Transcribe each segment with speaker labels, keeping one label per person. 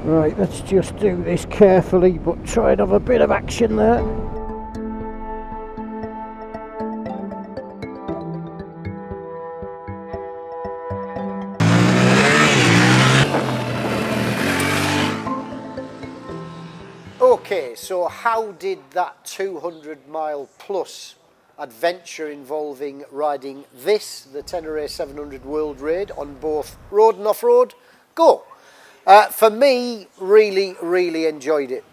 Speaker 1: Right, let's just do this carefully, but try and have a bit of action there. Okay, so how did that 200-mile plus adventure involving riding this, the Tenere 700 World Raid, on both road and off-road, go? For me, really enjoyed it.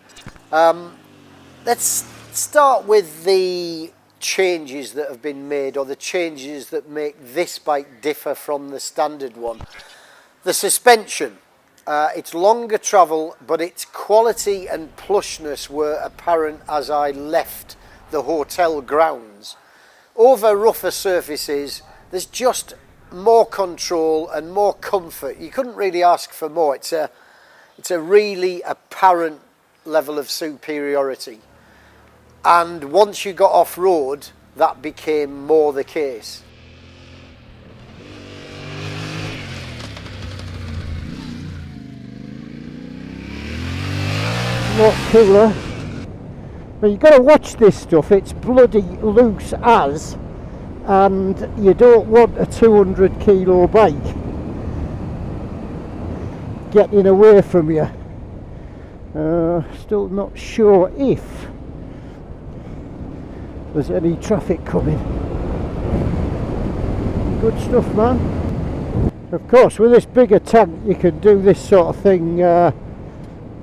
Speaker 1: Let's start with the changes that have been made, or the changes that make this bike differ from the standard one. The suspension. It's longer travel, but its quality and plushness were apparent as I left the hotel grounds. Over rougher surfaces, there's just more control and more comfort. You couldn't really ask for more. It's a really apparent level of superiority. And once you got off-road, that became more the case. Lot cooler, but you've got to watch this stuff. It's bloody loose as, and you don't want a 200 kilo bike getting away from you. Still not sure if there's any traffic coming. Good stuff, man. Of course, with this bigger tank you can do this sort of thing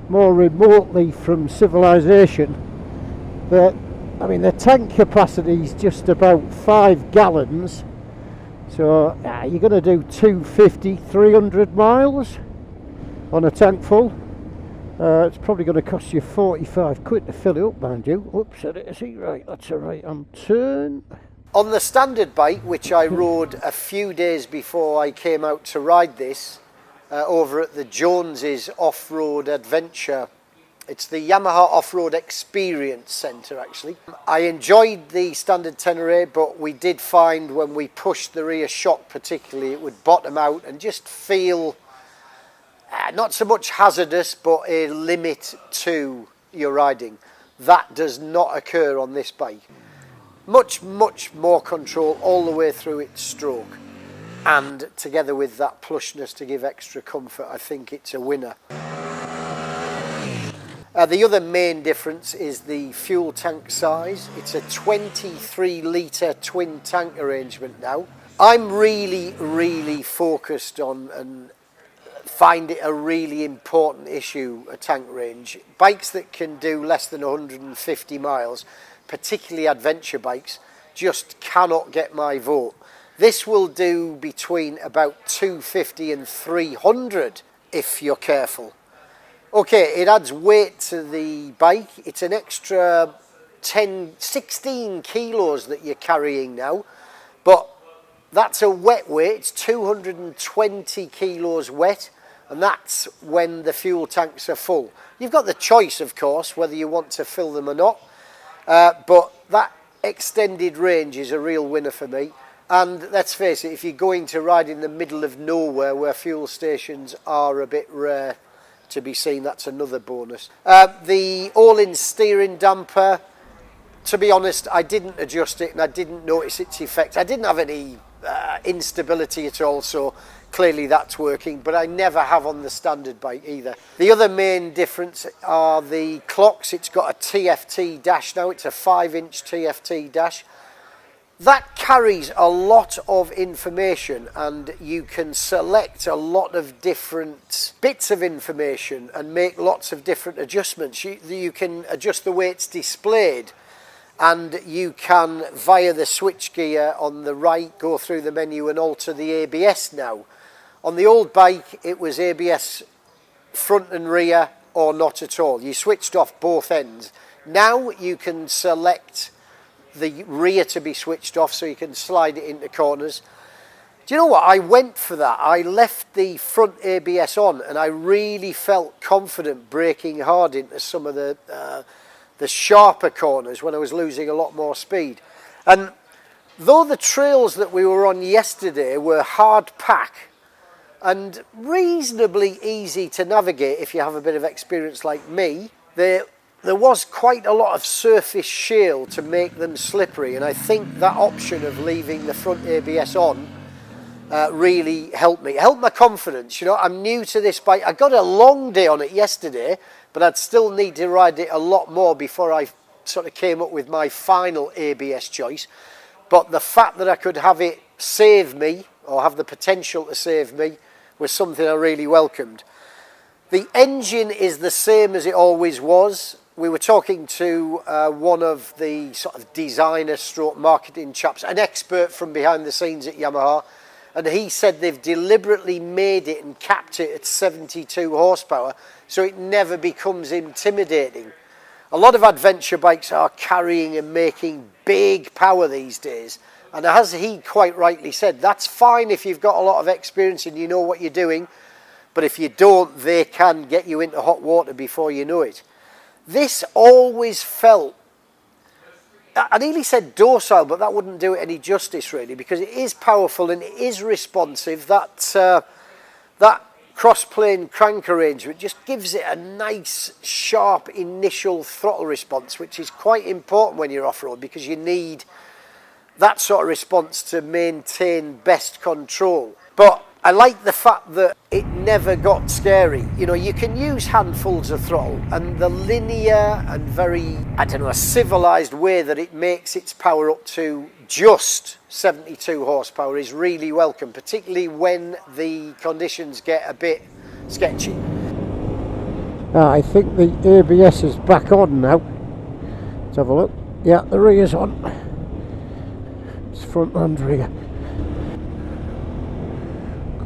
Speaker 1: more remotely from civilization. But I mean, the tank capacity is just about 5 gallons, so you're going to do 250, 300 miles on a tank full. It's probably going to cost you 45 quid to fill it up, mind you. Oops, right, that's a right hand turn. On the standard bike, which I rode a few days before I came out to ride this, over at the Joneses Off-Road Adventure. It's the Yamaha Off-Road Experience Centre, actually. I enjoyed the standard Tenere, but we did find when we pushed the rear shock particularly, it would bottom out and just feel not so much hazardous, but a limit to your riding. That does not occur on this bike. Much more control all the way through its stroke. And together with that plushness to give extra comfort, I think it's a winner. The other main difference is the fuel tank size. It's a 23 litre twin tank arrangement now. I'm really focused on and find it a really important issue, a tank range. Bikes that can do less than 150 miles, particularly adventure bikes, just cannot get my vote. This will do between about 250 and 300 if you're careful. Okay, it adds weight to the bike. It's an extra 16 kilos that you're carrying now, but that's a wet weight. It's 220 kilos wet, and that's when the fuel tanks are full. You've got the choice, of course, whether you want to fill them or not, but that extended range is a real winner for me. And let's face it, if you're going to ride in the middle of nowhere where fuel stations are a bit rare to be seen, that's another bonus. The all-in steering damper, to be honest, I didn't adjust it and I didn't notice its effect. I didn't have any instability at all, so clearly that's working, but I never have on the standard bike either. The other main difference are the clocks. It's got a TFT dash now. It's a 5-inch TFT dash. That carries a lot of information, and you can select a lot of different bits of information and make lots of different adjustments. You can adjust the way it's displayed, and you can, via the switch gear on the right, go through the menu and alter the ABS now. On the old bike, it was ABS front and rear or not at all. You switched off both ends. Now you can select the rear to be switched off, so you can slide it into corners. Do you know what? I went for that. I left the front ABS on, and I really felt confident braking hard into some of the sharper corners when I was losing a lot more speed. And though the trails that we were on yesterday were hard pack, and reasonably easy to navigate if you have a bit of experience like me. There was quite a lot of surface shale to make them slippery, and I think that option of leaving the front ABS on really helped me. It helped my confidence. You know, I'm new to this bike. I got a long day on it yesterday, but I'd still need to ride it a lot more before I sort of came up with my final ABS choice. But the fact that I could have it save me, or have the potential to save me, was something I really welcomed. The engine is the same as it always was. We were talking to one of the sort of designer stroke marketing chaps, an expert from behind the scenes at Yamaha, and he said they've deliberately made it and capped it at 72 horsepower so it never becomes intimidating. A lot of adventure bikes are carrying and making big power these days, and as he quite rightly said, that's fine if you've got a lot of experience and you know what you're doing, but if you don't, they can get you into hot water before you know it. This always felt, I nearly said docile, but that wouldn't do it any justice really, because it is powerful and it is responsive. That cross-plane crank arrangement just gives it a nice, sharp initial throttle response, which is quite important when you're off-road, because you need that sort of response to maintain best control. But I like the fact that it never got scary. You know, you can use handfuls of throttle, and the linear and very, I don't know, a civilized way that it makes its power up to just 72 horsepower is really welcome, particularly when the conditions get a bit sketchy.
Speaker 2: I think the ABS is back on now. Let's have a look. Yeah, the rear's on. It's front and rear.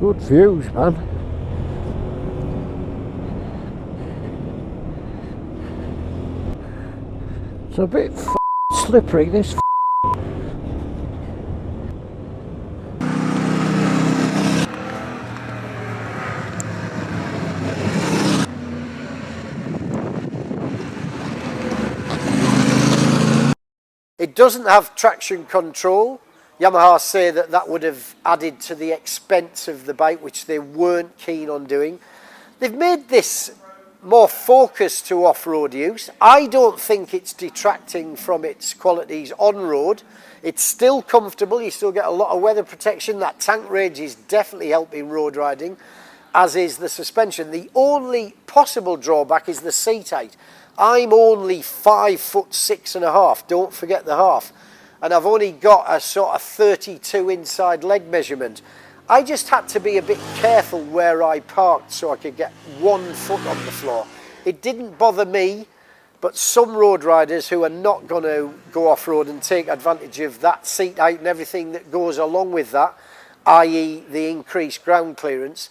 Speaker 2: Good views, man. It's a bit slippery, this.
Speaker 1: It doesn't have traction control. Yamaha say that that would have added to the expense of the bike, which they weren't keen on doing. They've made this more focused to off-road use. I don't think it's detracting from its qualities on-road. It's still comfortable. You still get a lot of weather protection. That tank range is definitely helping road riding, as is the suspension. The only possible drawback is the seat height. I'm only 5'6½", don't forget the half, and I've only got a sort of 32 inside leg measurement. I just had to be a bit careful where I parked so I could get 1 foot on the floor. It didn't bother me, but some road riders who are not going to go off-road and take advantage of that seat height and everything that goes along with that, i.e. the increased ground clearance,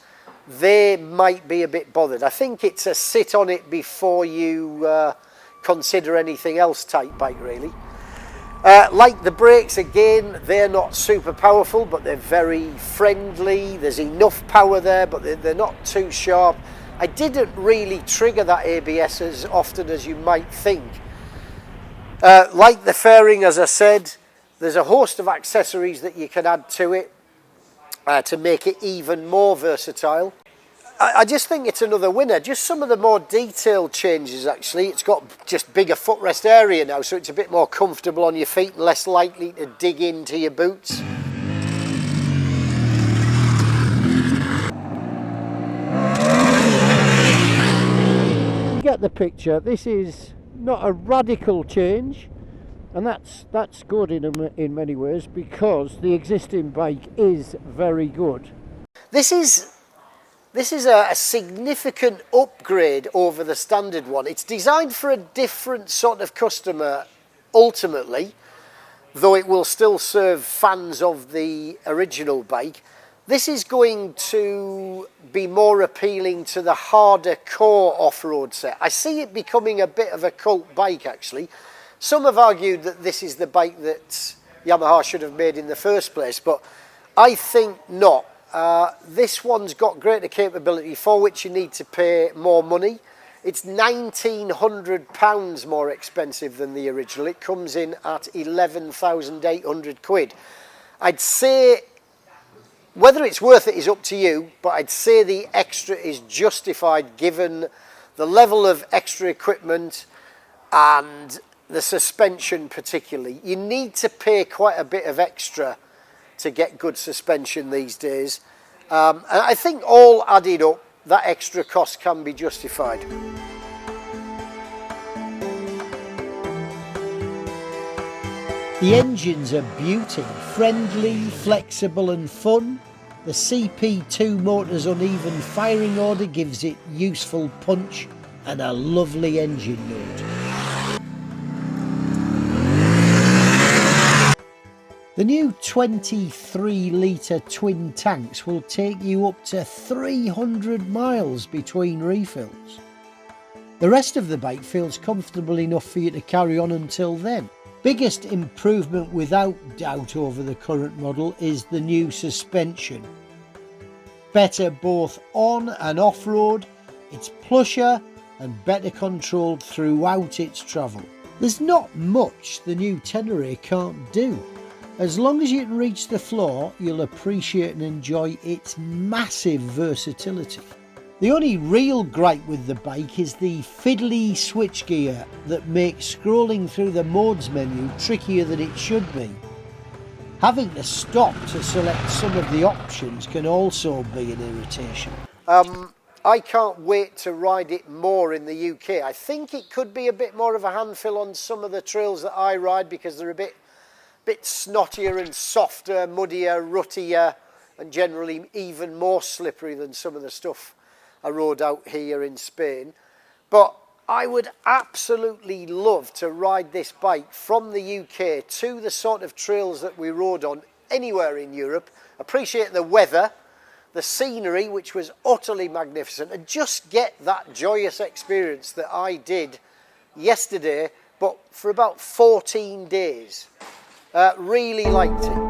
Speaker 1: they might be a bit bothered. I think it's a sit on it before you consider anything else type bike really. Like the brakes, again, they're not super powerful, but they're very friendly. There's enough power there, but they're not too sharp. I didn't really trigger that ABS as often as you might think. Like the fairing, as I said, there's a host of accessories that you can add to it to make it even more versatile. I just think it's another winner. Just some of the more detailed changes actually. It's got just bigger footrest area now, so it's a bit more comfortable on your feet and less likely to dig into your boots.
Speaker 2: You get the picture. This is not a radical change, and that's good in many ways, because the existing bike is very good.
Speaker 1: This is a significant upgrade over the standard one. It's designed for a different sort of customer ultimately, though it will still serve fans of the original bike. This is going to be more appealing to the harder core off-road set. I see it becoming a bit of a cult bike actually. Some have argued that this is the bike that Yamaha should have made in the first place, but I think not. This one's got greater capability for which you need to pay more money. It's £1,900 more expensive than the original. It comes in at 11,800 quid. I'd say Whether it's worth it is up to you, but I'd say the extra is justified given the level of extra equipment and the suspension particularly. You need to pay quite a bit of extra to get good suspension these days. And I think all added up, that extra cost can be justified.
Speaker 2: The engine's a beauty, friendly, flexible and fun. The CP2 motor's uneven firing order gives it useful punch and a lovely engine note. The new 23 litre twin tanks will take you up to 300 miles between refills. The rest of the bike feels comfortable enough for you to carry on until then. Biggest improvement without doubt over the current model is the new suspension. Better both on and off-road, it's plusher and better controlled throughout its travel. There's not much the new Tenere can't do. As long as you can reach the floor, you'll appreciate and enjoy its massive versatility. The only real gripe with the bike is the fiddly switchgear that makes scrolling through the modes menu trickier than it should be. Having to stop to select some of the options can also be an irritation.
Speaker 1: I can't wait to ride it more in the UK. I think it could be a bit more of a handful on some of the trails that I ride because they're a bit snottier and softer, muddier, ruttier, and generally even more slippery than some of the stuff I rode out here in Spain. But I would absolutely love to ride this bike from the UK to the sort of trails that we rode on anywhere in Europe. Appreciate the weather, the scenery, which was utterly magnificent, and just get that joyous experience that I did yesterday, but for about 14 days. Really liked it.